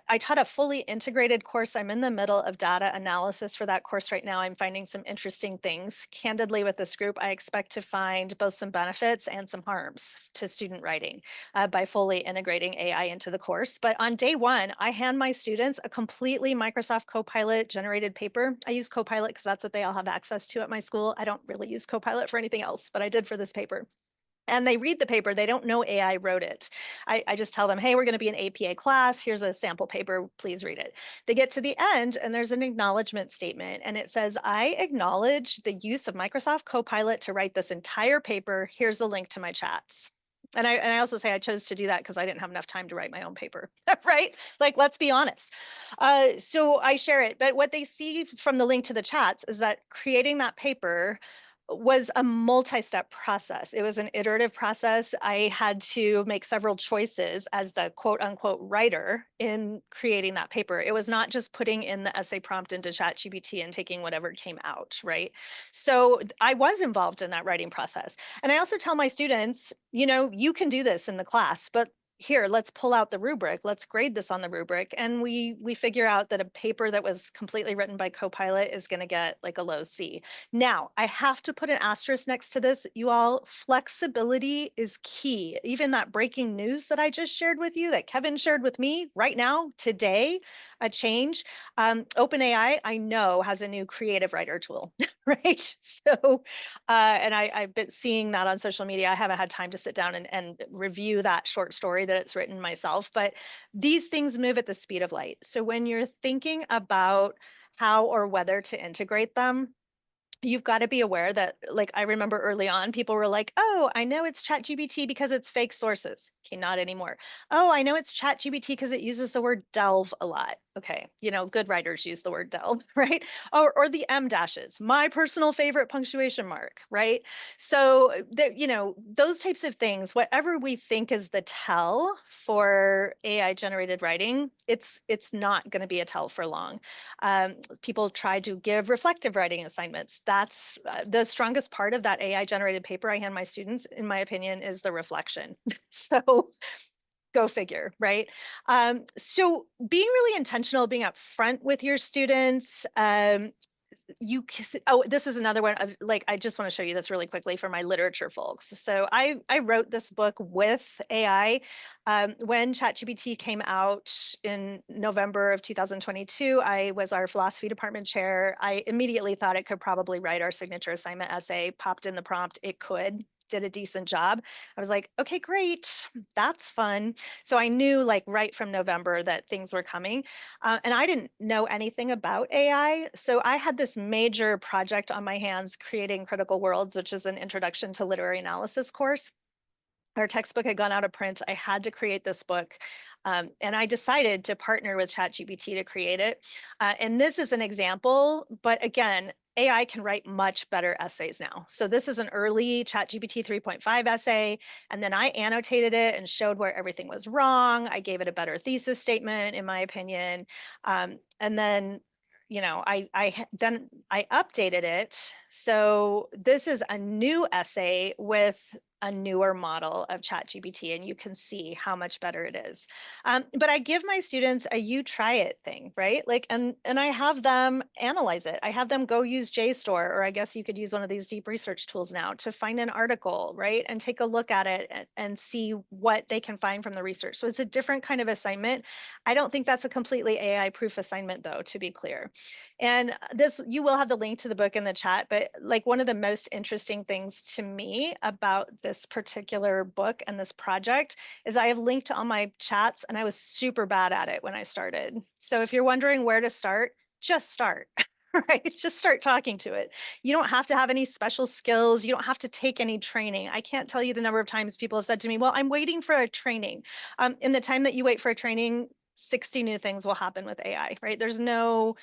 I taught a fully integrated course. I'm in the middle of data analysis for that course right now. I'm finding some interesting things. Candidly, with this group, I expect to find both some benefits and some harms to student writing by fully integrating AI into the course. But on day one, I hand my students a completely Microsoft Copilot generated paper. I use Copilot because that's what they all have access to at my school. I don't really use Copilot for anything else, but I did for this paper. And they read the paper, they don't know AI wrote it. I just tell them, hey, we're going to be an APA class. Here's a sample paper. Please read it. They get to the end and there's an acknowledgement statement. And it says, I acknowledge the use of Microsoft Copilot to write this entire paper. Here's the link to my chats. And I also say I chose to do that because I didn't have enough time to write my own paper, right? Like, let's be honest. So I share it. But what they see from the link to the chats is that creating that paper was a multi-step process. It was an iterative process. I had to make several choices as the quote unquote writer in creating that paper. It was not just putting in the essay prompt into ChatGPT and taking whatever came out, right? So I was involved in that writing process. And I also tell my students, you know, you can do this in the class, but here, let's pull out the rubric, let's grade this on the rubric, and we figure out that a paper that was completely written by Copilot is going to get like a low C. Now, I have to put an asterisk next to this, you all. Flexibility is key. Even that breaking news that I just shared with you, that Kevin shared with me right now, today, a change. OpenAI, I know, has a new creative writer tool, right? So, and I've been seeing that on social media. I haven't had time to sit down and review that short story that it's written myself, but these things move at the speed of light. So when you're thinking about how or whether to integrate them, you've got to be aware that, like, I remember early on, people were like, oh, I know it's ChatGPT because it's fake sources. Okay, not anymore. Oh, I know it's ChatGPT because it uses the word delve a lot. Okay, good writers use the word delve, right? Or the M dashes, my personal favorite punctuation mark, right? So there, those types of things, whatever we think is the tell for AI generated writing, it's not going to be a tell for long. People try to give reflective writing assignments. That's the strongest part of that AI generated paper I hand my students, in my opinion, is the reflection. So go figure, right? So being really intentional, being upfront with your students, oh, this is another one of, like, I just want to show you this really quickly for my literature folks. So I wrote this book with AI when ChatGPT came out in November of 2022. I was our philosophy department chair. I immediately thought it could probably write our signature assignment essay. Popped in the prompt, it could, did a decent job. I was like, okay, great, that's fun. So I knew, like, right from November that things were coming. And I didn't know anything about AI. So I had this major project on my hands creating Critical Worlds, which is an introduction to literary analysis course. Our textbook had gone out of print. I had to create this book. And I decided to partner with ChatGPT to create it. And this is an example, but again, AI can write much better essays now. So this is an early ChatGPT 3.5 essay, and then I annotated it and showed where everything was wrong. I gave it a better thesis statement, in my opinion. And then then I updated it. So this is a new essay with a newer model of ChatGPT, and you can see how much better it is. But I give my students a you try it thing, right? Like, and I have them analyze it. I have them go use JSTOR, or I guess you could use one of these deep research tools now to find an article, right? And take a look at it and see what they can find from the research. So it's a different kind of assignment. I don't think that's a completely AI proof assignment, though, to be clear. And this, you will have the link to the book in the chat, but like, one of the most interesting things to me about this particular book and this project is I have linked to all my chats, and I was super bad at it when I started. So if you're wondering where to start, just start. Right? Just start talking to it. You don't have to have any special skills. You don't have to take any training. I can't tell you the number of times people have said to me, well, I'm waiting for a training. In the time that you wait for a training, 60 new things will happen with AI, right? There's no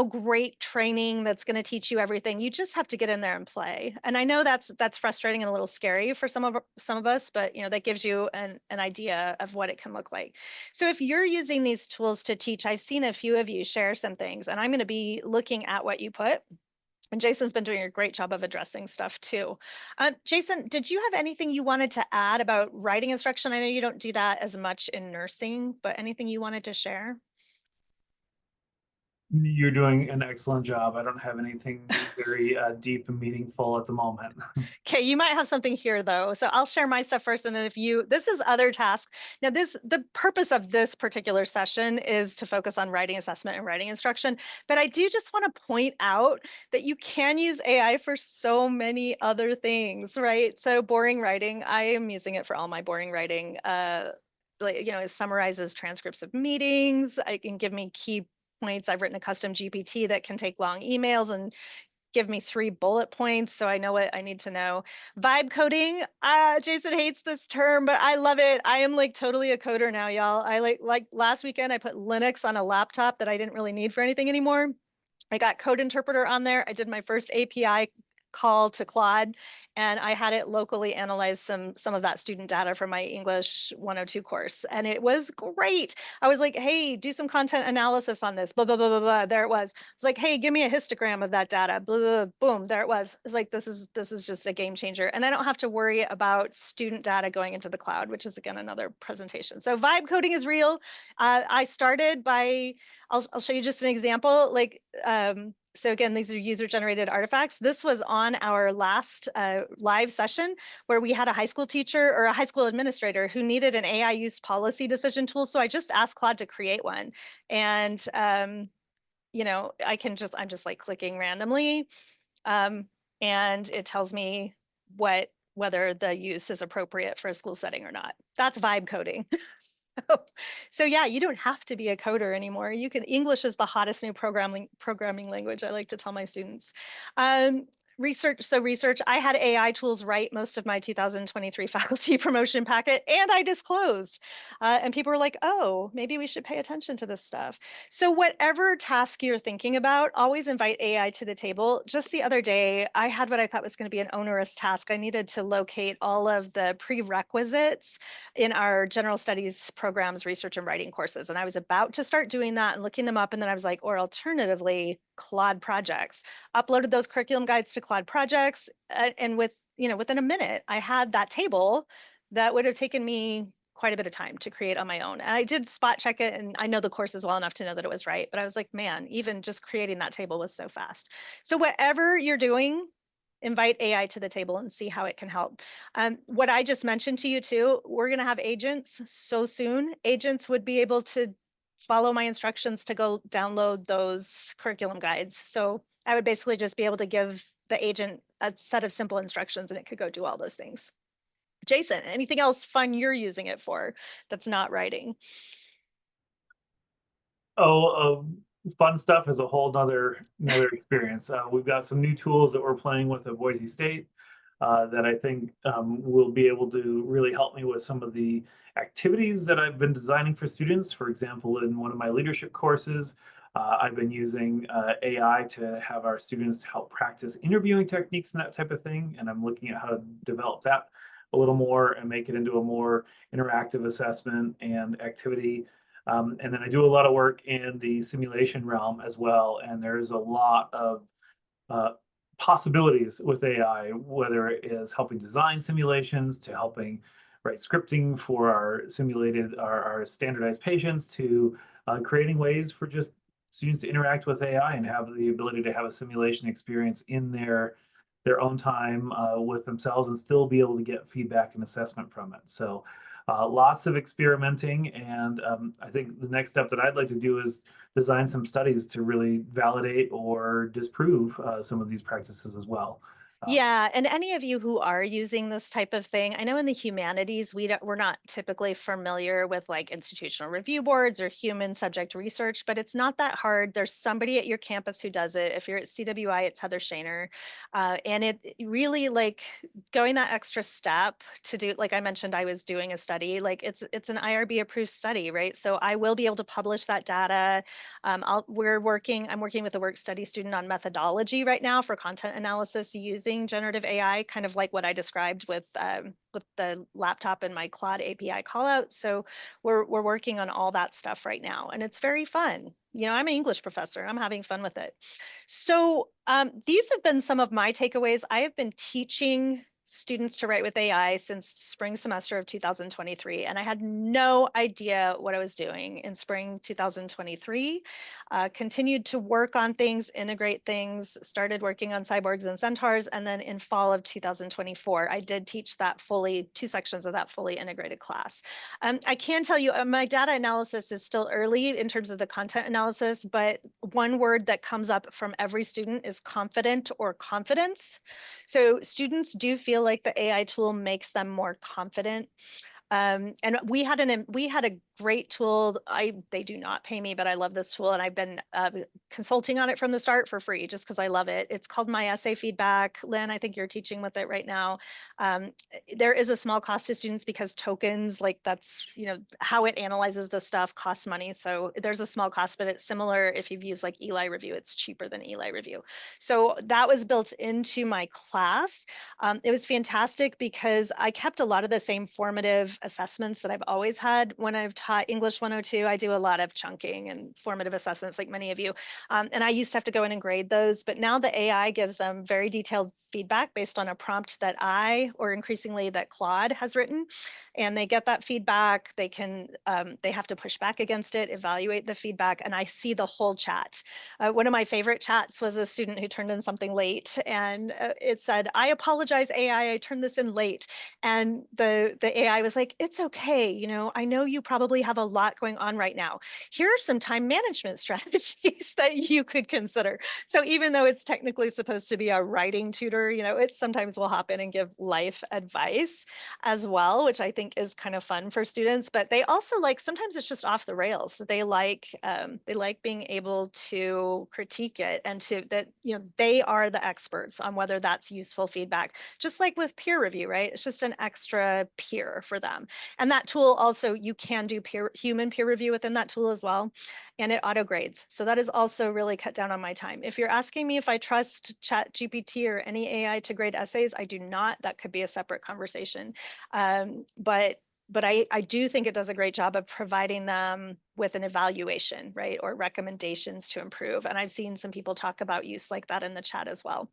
great training that's going to teach you everything. You just have to get in there and play. And I know that's frustrating and a little scary for some of us, but that gives you an idea of what it can look like. So if you're using these tools to teach, I've seen a few of you share some things, and I'm going to be looking at what you put. And Jason's been doing a great job of addressing stuff too. Jason, did you have anything you wanted to add about writing instruction? I know you don't do that as much in nursing, but anything you wanted to share? You're doing an excellent job. I don't have anything very deep and meaningful at the moment. Okay, you might have something here though. So I'll share my stuff first, and then this is other tasks. Now, the purpose of this particular session is to focus on writing assessment and writing instruction. But I do just want to point out that you can use AI for so many other things, right? So boring writing, I am using it for all my boring writing. Like, it summarizes transcripts of meetings. I can give me key points. I've written a custom GPT that can take long emails and give me 3 bullet points so I know what I need to know. Vibe coding, Jason hates this term, but I love it. I am like totally a coder now, y'all. I like last weekend I put Linux on a laptop that I didn't really need for anything anymore. I got Code Interpreter on there. I did my first API call to Claude, and I had it locally analyze some of that student data from my English 102 course, and it was great. I was like, hey, do some content analysis on this, blah blah blah blah blah. There it was. It's like, hey, give me a histogram of that data, blah, blah, blah, boom, there it was. It's like, this is just a game changer, and I don't have to worry about student data going into the cloud, which is again another presentation. So vibe coding is real. I started by I'll show you just an example. Like, so again, these are user-generated artifacts. This was on our last live session where we had a high school teacher or a high school administrator who needed an AI use policy decision tool. So I just asked Claude to create one. And, I'm just like clicking randomly. And it tells me whether the use is appropriate for a school setting or not. That's vibe coding. So yeah, you don't have to be a coder anymore. You can English is the hottest new programming language, I like to tell my students. Um, research, I had AI tools write most of my 2023 faculty promotion packet, and I disclosed. And people were like, oh, maybe we should pay attention to this stuff. So whatever task you're thinking about, always invite AI to the table. Just the other day, I had what I thought was going to be an onerous task. I needed to locate all of the prerequisites in our general studies programs, research and writing courses. And I was about to start doing that and looking them up. And then I was like, or alternatively, Claude projects. Uploaded those curriculum guides to Claude projects. And within a minute, I had that table that would have taken me quite a bit of time to create on my own. And I did spot check it, and I know the courses well enough to know that it was right. But I was like, man, even just creating that table was so fast. So whatever you're doing, invite AI to the table and see how it can help. What I just mentioned to you too, we're going to have agents so soon. Agents would be able to follow my instructions to go download those curriculum guides. So I would basically just be able to give the agent a set of simple instructions and it could go do all those things. Jason, anything else fun you're using it for that's not writing? Oh, fun stuff is a whole another experience. We've got some new tools that we're playing with at Boise State that I think will be able to really help me with some of the activities that I've been designing for students. For example, in one of my leadership courses, I've been using AI to have our students help practice interviewing techniques and that type of thing. And I'm looking at how to develop that a little more and make it into a more interactive assessment and activity. And then I do a lot of work in the simulation realm as well. And there's a lot of uh, possibilities with AI, whether it is helping design simulations to helping write scripting for our standardized patients to creating ways for just students to interact with AI and have the ability to have a simulation experience in their own time with themselves and still be able to get feedback and assessment from it. So lots of experimenting, and I think the next step that I'd like to do is design some studies to really validate or disprove some of these practices as well. Um, Yeah, and any of you who are using this type of thing, I know in the humanities we're not typically familiar with like institutional review boards or human subject research, but it's not that hard. There's somebody at your campus who does it. If you're at CWI, it's Heather Shaner, and it really like going that extra step to do. Like I mentioned, I was doing a study. Like it's an IRB approved study, right? So I will be able to publish that data. I'm working with a work study student on methodology right now for content analysis using generative AI, kind of like what I described with the laptop and my Claude API callout. So we're working on all that stuff right now, and it's very fun. I'm an English professor. I'm having fun with it. So these have been some of my takeaways. I have been teaching students to write with AI since spring semester of 2023, and I had no idea what I was doing in spring 2023. Continued to work on things, integrate things, started working on cyborgs and centaurs, and then in fall of 2024, I did teach that fully, two sections of that fully integrated class. I can tell you my data analysis is still early in terms of the content analysis, but one word that comes up from every student is confident or confidence. So students do feel like the AI tool makes them more confident. And we had a great tool. They do not pay me, but I love this tool, and I've been consulting on it from the start for free, just because I love it. It's called My Essay Feedback. Lynn, I think you're teaching with it right now. There is a small cost to students because tokens, like that's how it analyzes the stuff, costs money. So there's a small cost, but it's similar if you've used like Eli Review. It's cheaper than Eli Review. So that was built into my class. It was fantastic because I kept a lot of the same formative assessments that I've always had when I've taught English 102. I do a lot of chunking and formative assessments like many of you. And I used to have to go in and grade those, but now the AI gives them very detailed feedback based on a prompt that or increasingly that Claude has written. And they get that feedback. They have to push back against it, evaluate the feedback, and I see the whole chat. One of my favorite chats was a student who turned in something late, and it said, "I apologize, AI, I turned this in late." And the AI was like, like, it's okay. I know you probably have a lot going on right now. Here are some time management strategies that you could consider. So even though it's technically supposed to be a writing tutor, it sometimes will hop in and give life advice as well, which I think is kind of fun for students. But they also like, sometimes it's just off the rails. They like being able to critique it, and to that, they are the experts on whether that's useful feedback. Just like with peer review, right? It's just an extra peer for them. And that tool also, you can do human peer review within that tool as well, and it auto grades. So that is also really cut down on my time. If you're asking me if I trust Chat GPT or any AI to grade essays, I do not. That could be a separate conversation. But I do think it does a great job of providing them with an evaluation, right? Or recommendations to improve. And I've seen some people talk about use like that in the chat as well.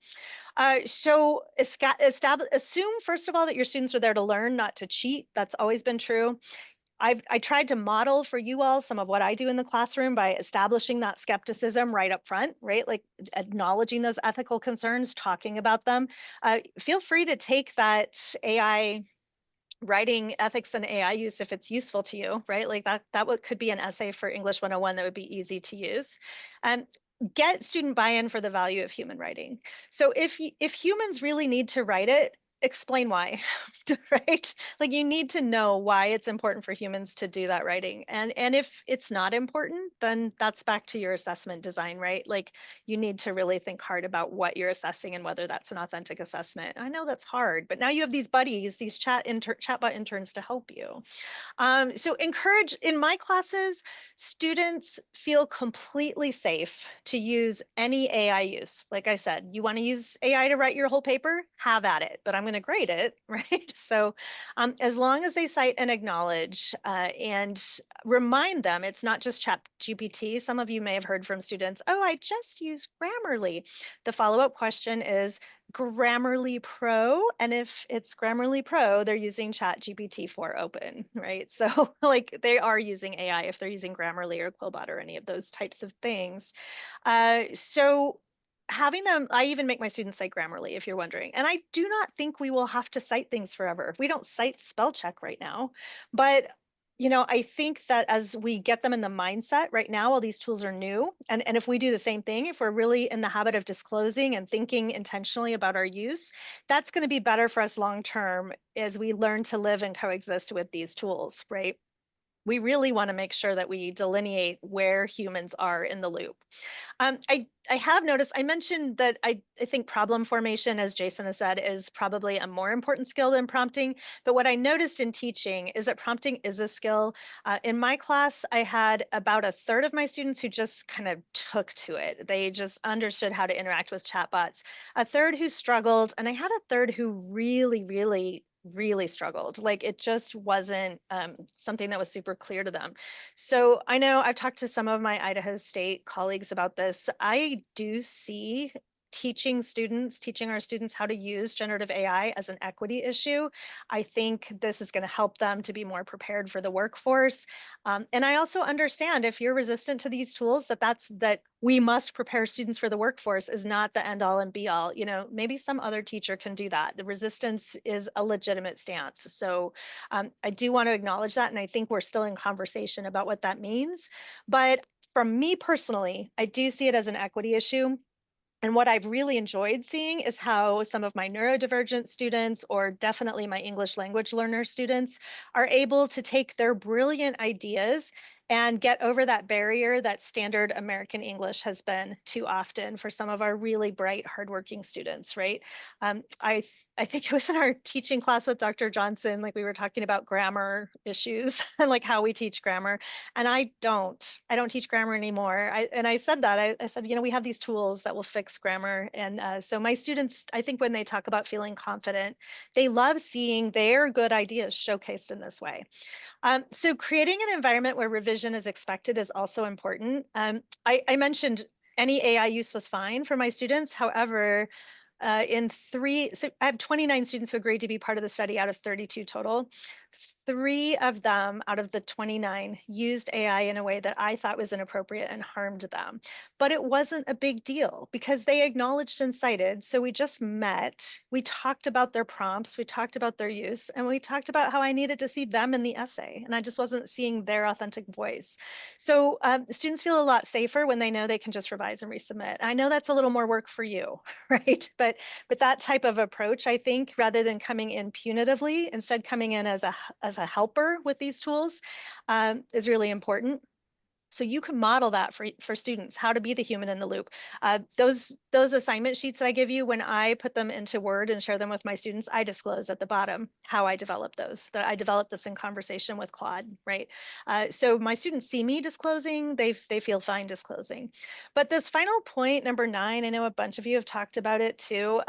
So assume, first of all, that your students are there to learn, not to cheat. That's always been true. I tried to model for you all some of what I do in the classroom by establishing that skepticism right up front, right? Like acknowledging those ethical concerns, talking about them. Feel free to take that AI writing ethics and AI use if it's useful to you, right? Like that could be an essay for English 101 that would be easy to use. And get student buy-in for the value of human writing. So if humans really need to write it, explain why, right? Like you need to know why it's important for humans to do that writing. And if it's not important, then that's back to your assessment design, right? Like you need to really think hard about what you're assessing and whether that's an authentic assessment. I know that's hard, but now you have these buddies, these chatbot interns to help you. So encourage, in my classes, students feel completely safe to use any AI use. Like I said, you want to use AI to write your whole paper, have at it, but I'm going to grade it, right? So as long as they cite and acknowledge and remind them, it's not just Chat GPT. Some of you may have heard from students, oh, I just use Grammarly. The follow-up question is, Grammarly Pro, and if it's Grammarly Pro, they're using Chat GPT 4 open, right? So like they are using AI if they're using Grammarly or Quillbot or any of those types of things. So having them, I even make my students cite Grammarly, if you're wondering. And I do not think we will have to cite things forever. We don't cite spell check right now, but I think that as we get them in the mindset right now, all these tools are new. And if we do the same thing, if we're really in the habit of disclosing and thinking intentionally about our use, that's going to be better for us long term as we learn to live and coexist with these tools, right? We really want to make sure that we delineate where humans are in the loop. I have noticed, I mentioned that I think problem formation, as Jason has said, is probably a more important skill than prompting. But what I noticed in teaching is that prompting is a skill. In my class, I had about a third of my students who just kind of took to it. They just understood how to interact with chatbots. A third who struggled, and I had a third who really struggled. Like it just wasn't something that was super clear to them. So I know I've talked to some of my Idaho State colleagues about this. I do see teaching our students how to use generative AI as an equity issue. I think this is going to help them to be more prepared for the workforce. And I also understand if you're resistant to these tools, that we must prepare students for the workforce is not the end all and be all. Maybe some other teacher can do that. The resistance is a legitimate stance. So I do want to acknowledge that. And I think we're still in conversation about what that means. But from me personally, I do see it as an equity issue. And what I've really enjoyed seeing is how some of my neurodivergent students, or definitely my English language learner students, are able to take their brilliant ideas and get over that barrier that standard American English has been too often for some of our really bright, hardworking students, right? I think it was in our teaching class with Dr. Johnson, like we were talking about grammar issues and like how we teach grammar. And I don't teach grammar anymore. I said that, I said, we have these tools that will fix grammar. And so my students, I think when they talk about feeling confident, they love seeing their good ideas showcased in this way. So creating an environment where revision is expected is also important. I mentioned any AI use was fine for my students. However, so I have 29 students who agreed to be part of the study out of 32 total. 3 of them out of the 29 used AI in a way that I thought was inappropriate and harmed them. But it wasn't a big deal because they acknowledged and cited. So we just met, we talked about their prompts, we talked about their use, and we talked about how I needed to see them in the essay. And I just wasn't seeing their authentic voice. So students feel a lot safer when they know they can just revise and resubmit. I know that's a little more work for you, right? But that type of approach, I think, rather than coming in punitively, instead coming in as a helper with these tools, is really important. So you can model that for students, how to be the human in the loop. Those assignment sheets that I give you, when I put them into Word and share them with my students, I disclose at the bottom how I developed those, that I developed this in conversation with Claude, right? So my students see me disclosing, they feel fine disclosing. But this final point, number 9, I know a bunch of you have talked about it too.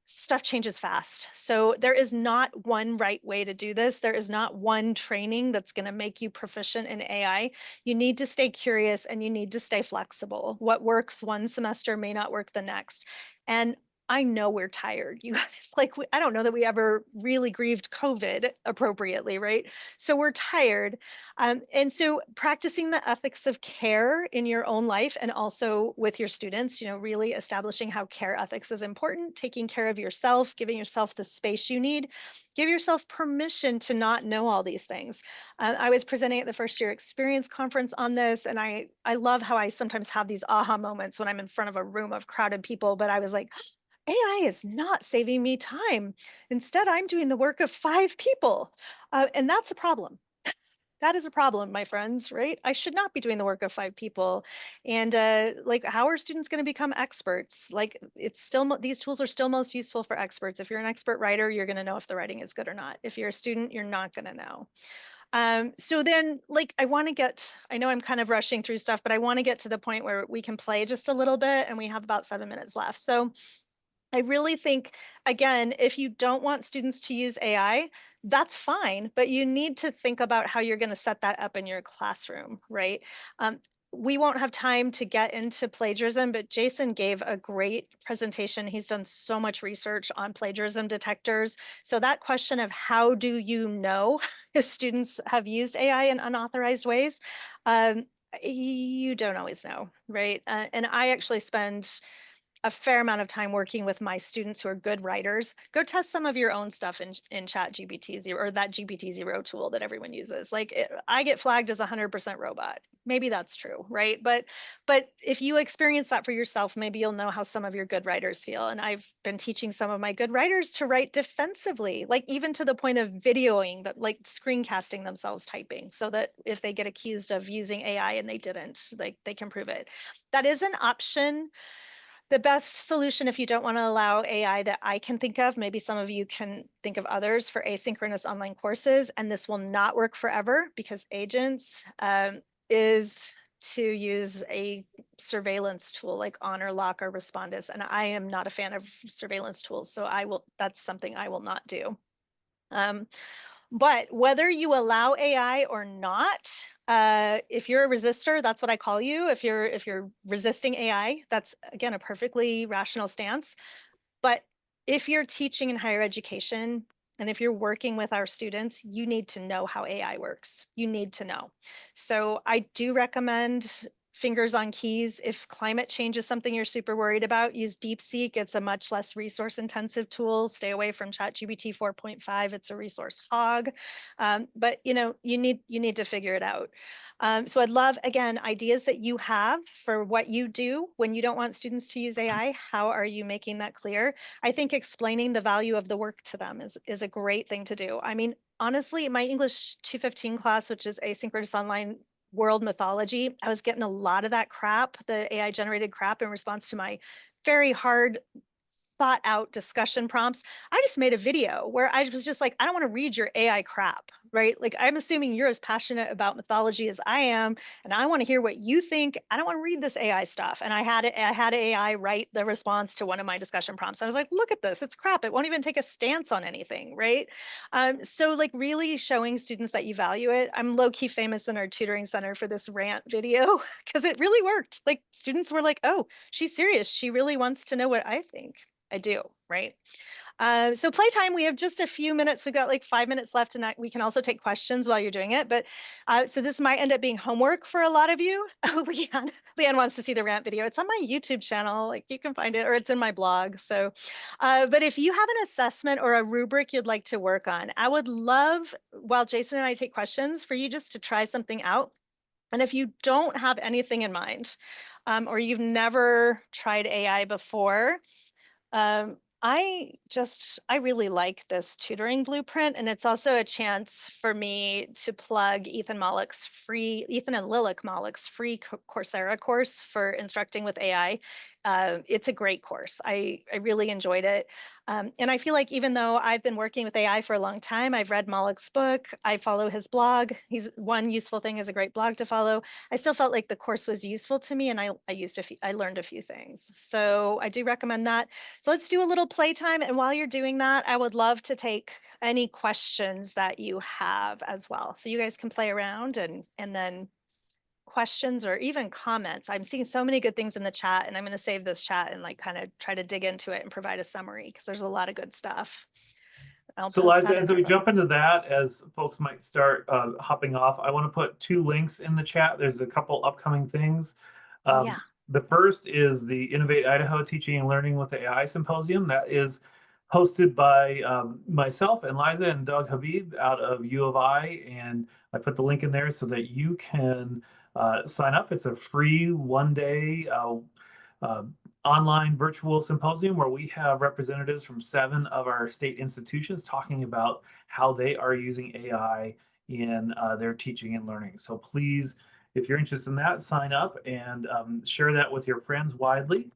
Stuff changes fast. So there is not one right way to do this. There is not one training that's going to make you proficient in AI. You need to stay curious and you need to stay flexible. What works one semester may not work the next. And I know we're tired. You guys, like, I don't know that we ever really grieved COVID appropriately, right? So we're tired. And so practicing the ethics of care in your own life and also with your students, really establishing how care ethics is important, taking care of yourself, giving yourself the space you need, give yourself permission to not know all these things. I was presenting at the first year experience conference on this, and I love how I sometimes have these aha moments when I'm in front of a room of crowded people, but I was like, AI is not saving me time. Instead, I'm doing the work of 5 people. And that's a problem. That is a problem, my friends, right? I should not be doing the work of 5 people. And like, how are students going to become experts? Like, it's still, these tools are still most useful for experts. If you're an expert writer, you're going to know if the writing is good or not. If you're a student, you're not going to know. So then, like, I know I'm kind of rushing through stuff, but I want to get to the point where we can play just a little bit, and we have about 7 minutes left. So I really think, again, if you don't want students to use AI, that's fine, but you need to think about how you're going to set that up in your classroom, right? Um, we won't have time to get into plagiarism, but Jason gave a great presentation. He's done so much research on plagiarism detectors. So that question of how do you know if students have used AI in unauthorized ways, you don't always know, right? And I actually spend a fair amount of time working with my students who are good writers. Go test some of your own stuff in chat GPT-0 or that GPT-0 tool that everyone uses. Like, I get flagged as 100% robot. Maybe that's true, right? But if you experience that for yourself, maybe you'll know how some of your good writers feel. And I've been teaching some of my good writers to write defensively, like even to the point of videoing that, like screencasting themselves typing, so that if they get accused of using AI and they didn't, like, they can prove it. That is an option. The best solution, if you don't want to allow AI, that I can think of, maybe some of you can think of others, for asynchronous online courses, and this will not work forever because agents, is to use a surveillance tool like Honor, Lock, or Respondus. And I am not a fan of surveillance tools, so that's something I will not do. Um, but whether you allow AI or not, if you're a resistor, that's what I call you. If you're resisting AI, that's again a perfectly rational stance. But if you're teaching in higher education and if you're working with our students, you need to know how AI works. You need to know. So I do recommend fingers on keys. If climate change is something you're super worried about, use DeepSeek. It's a much less resource intensive tool. Stay away from ChatGPT 4.5. It's a resource hog. But you need to figure it out. So I'd love, again, ideas that you have for what you do when you don't want students to use AI. How are you making that clear? I think explaining the value of the work to them is a great thing to do. I mean, honestly, my English 215 class, which is asynchronous online world mythology, I was getting a lot of that crap, the AI generated crap, in response to my very hard thought out discussion prompts. I just made a video where I was just like, I don't want to read your AI crap, right? Like, I'm assuming you're as passionate about mythology as I am, and I want to hear what you think. I don't want to read this AI stuff. And I had AI write the response to one of my discussion prompts. I was like, look at this, it's crap. It won't even take a stance on anything, right? So like, really showing students that you value it. I'm low key famous in our tutoring center for this rant video because it really worked. Like, students were like, oh, she's serious. She really wants to know what I think. I do, right? So playtime, we have just a few minutes. We've got like 5 minutes left, and we can also take questions while you're doing it. But so this might end up being homework for a lot of you. Oh, Leanne wants to see the rant video. It's on my YouTube channel. Like you can find it, or it's in my blog. So, but if you have an assessment or a rubric you'd like to work on, I would love, while Jason and I take questions, for you just to try something out. And if you don't have anything in mind, or you've never tried AI before, I really like this tutoring blueprint, and it's also a chance for me to plug Ethan and Lilac Malek's free Coursera course for instructing with AI. It's a great course. I really enjoyed it. And I feel like even though I've been working with AI for a long time, I've read Malek's book, I follow his blog. He's one useful thing is a great blog to follow. I still felt like the course was useful to me, and I learned a few things. So I do recommend that. So let's do a little playtime. And while you're doing that, I would love to take any questions that you have as well. So you guys can play around and then questions or even comments. I'm seeing so many good things in the chat, and I'm going to save this chat and like kind of try to dig into it and provide a summary because there's a lot of good stuff. I'll So post Liza, that in as our we book. jump into that, as folks might start hopping off, I want to put two links in the chat. There's a couple upcoming things. Oh yeah. The first is the Innovate Idaho Teaching and Learning with AI Symposium. That is hosted by myself and Liza and Doug Habib out of U of I. And I put the link in there so that you can sign up. It's a free one-day uh, online virtual symposium where we have representatives from 7 of our state institutions talking about how they are using AI in their teaching and learning. So please, if you're interested in that, sign up and share that with your friends widely.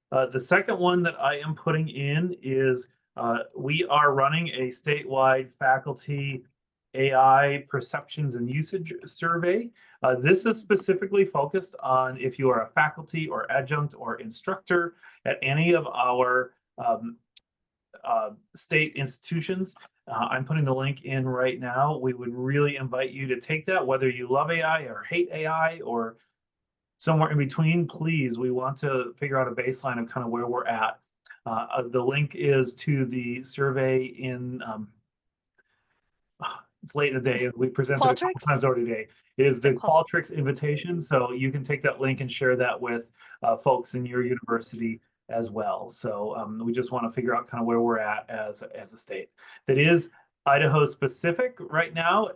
The second one that I am putting in is we are running a statewide faculty AI perceptions and usage survey. This is specifically focused on if you are a faculty or adjunct or instructor at any of our state institutions. I'm putting the link in right now. We would really invite you to take that, whether you love AI or hate AI or somewhere in between, please. We want to figure out a baseline of kind of where we're at. The link is to the survey in it's late in the day and we presented a couple Qualtrics? times already today, is Is it the Qual Qualtrics invitation. So you can take that link and share that with folks in your university as well. So we just want to figure out kind of where we're at as a state. That is Idaho specific right now.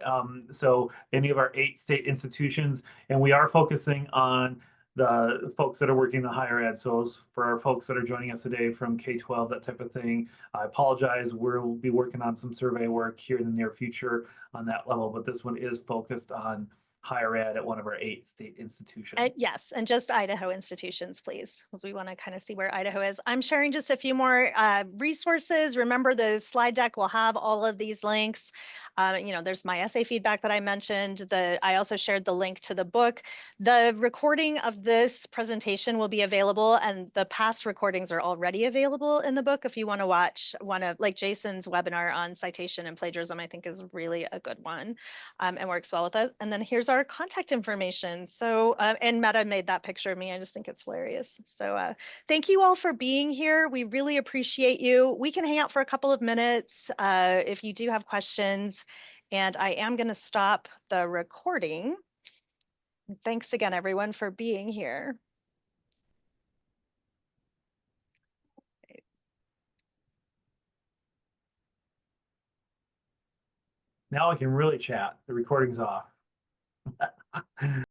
So any of our 8 state institutions, and we are focusing on the folks that are working in the higher ed. So for our folks that are joining us today from K-12, that type of thing, I apologize. We'll be working on some survey work here in the near future on that level, but this one is focused on higher ed at one of our 8 state institutions. Yes, and just Idaho institutions, please, because we want to kind of see where Idaho is. I'm sharing just a few more resources. Remember, the slide deck will have all of these links. There's my essay feedback that I mentioned. I also shared the link to the book. The recording of this presentation will be available, and the past recordings are already available in the book. If you want to watch one of, like Jason's webinar on citation and plagiarism, I think is really a good one and works well with us. And then here's our contact information. So, and Meta made that picture of me. I just think it's hilarious. So thank you all for being here. We really appreciate you. We can hang out for a couple of minutes if you do have questions. And I am going to stop the recording. Thanks again, everyone, for being here. Now I can really chat. The recording's off.